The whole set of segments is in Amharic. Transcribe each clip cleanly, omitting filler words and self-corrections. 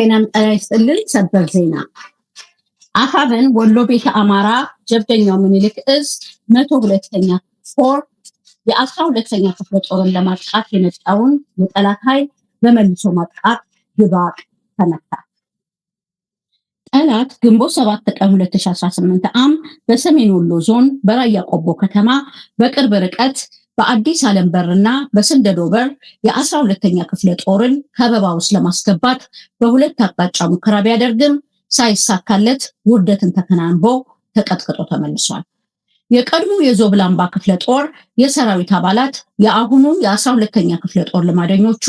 ጤናም ጤና ይስጥልን። ሰበር ዜና አፋብን ወሎ ቤተ አማራ ጀብደኛው ምኒልክ እዝ 102ኛ ኮር የ12ኛ ክፍለ ጦርን ለማጥቃት የመጣውን የጠላት ኃይል በመልሶ ማጥቃት ግባቅ ተመታ። ጠላት ግንቦት 7 ቀን 2018 ዓ.ም በሰሜን ወሎ ዞን በራያ ቆቦ ከተማ በቅርብ ርቀት በአዲስ ዓለም በርና በስንደዶ በር የ12ኛ ክፍለ ጦርን ከበባ ውስጥ ለማስገባት በሁለት አቅጣጫ ሙከራ ቢያደርግም ሳይሳካለት ውርደትን ተከናንቦ ተቀጥቅጦ ተመልሷል። የቀድሞ የዞብላምባ ክፍለ ጦር የሰራዊት አባላት የአሁኑ የ12ኛ ክፍለ ጦር ልማደኞቹ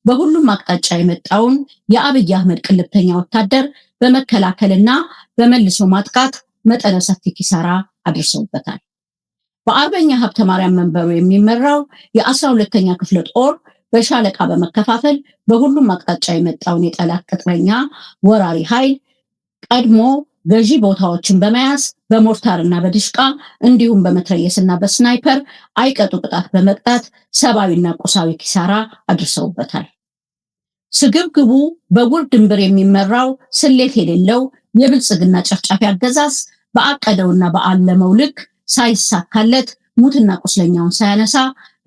በሁሉም አቅጣጫ የመጣውን የአብይ አህመድ ቅልብተኛ ወታደር በመከላከልና በመልሶ ማጥቃት መጠነ ሰፊ ኪሳራ አድርሰውበታል። በአርበኛ ሀብተ ማርያም መንበሩ የሚመራው የ12ኛ ክፍለ ጦር በሻለቃ በመከፋፈል በሁሉም አቅጣጫ የመጣውን የጠላት ቅጥረኛ ወራሪ ኃይል ቀድሞ ገዢ ቦታዎችን በመያዝ በሞርታርና በድሽቃ እንዲሁም በመትረየስና በስናይፐር አይቀጡ ቅጣት በመቅጣት ሰብአዊና ቁሳዊ ኪሳራ አድርሰውበታል። ስግብግቡ በጉር ድንብር የሚመራው ስሌት የሌለው የብልጽግና ጨፍጫፊ አገዛዝ በአቀደውና በአለመው ልክ ሳይሳካለት ሙትና ቁስለኛውን ሳያነሳ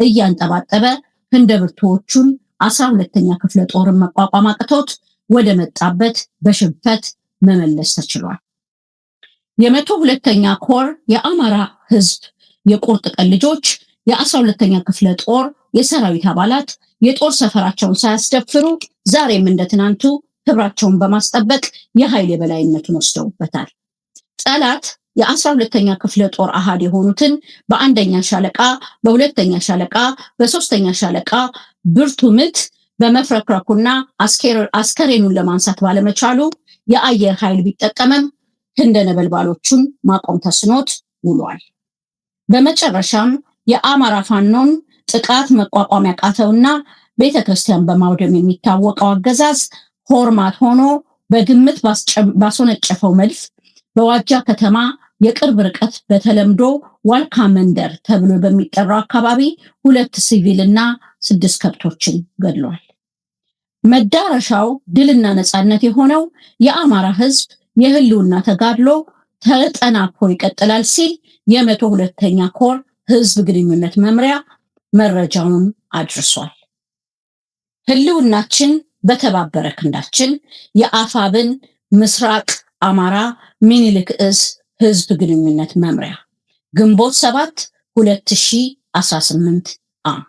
እያንጠባጠበ ህንደብርቶቹን 12ኛ ክፍለ ጦርን መቋቋም አቅቶት ወደ መጣበት በሽንፈት መመለስ ተችሏል። የ102ኛ ኮር የአማራ ህዝብ የቁርጥ ቀን ልጆች የ12ኛ ክፍለ ጦር የሰራዊት አባላት የጦር ሰፈራቸውን ሳያስደፍሩ ዛሬም እንደትናንቱ ክብራቸውን በማስጠበቅ የኃይል የበላይነቱን ወስደውበታል። ጠላት የ12ኛ ክፍለ ጦር አሃድ የሆኑትን በአንደኛ ሻለቃ፣ በሁለተኛ ሻለቃ፣ በሶስተኛ ሻለቃ ብርቱ ምት በመፍረክረኩና አስከሬኑን ለማንሳት ባለመቻሉ የአየር ኃይል ቢጠቀምም ክንደ ነበልባሎቹን ማቆም ተስኖት ውሏል። በመጨረሻም የአማራ ፋኖን ጥቃት መቋቋም ያቃተውና ቤተክርስቲያን በማውደም የሚታወቀው አገዛዝ ሆርማት ሆኖ በግምት ባስወነጨፈው መድፍ በዋጃ ከተማ የቅርብ ርቀት በተለምዶ ዋልካ መንደር ተብሎ በሚጠራው አካባቢ 2 ሲቪልና 6 ከብቶችን ገድሏል። መዳረሻው ድልና ነፃነት የሆነው የአማራ ህዝብ የህልውና ተጋድሎ ተጠናክሮ ይቀጥላል ሲል የ102ኛ ኮር ህዝብ ግንኙነት መምሪያ መረጃውን አድርሷል። ህልውናችን በተባበረ ክንዳችን። የአፋብን ምስራቅ አማራ ምኒልክ እዝ ህዝብ ግንኙነት መምሪያ ግንቦት 7 2018 ዓ.ም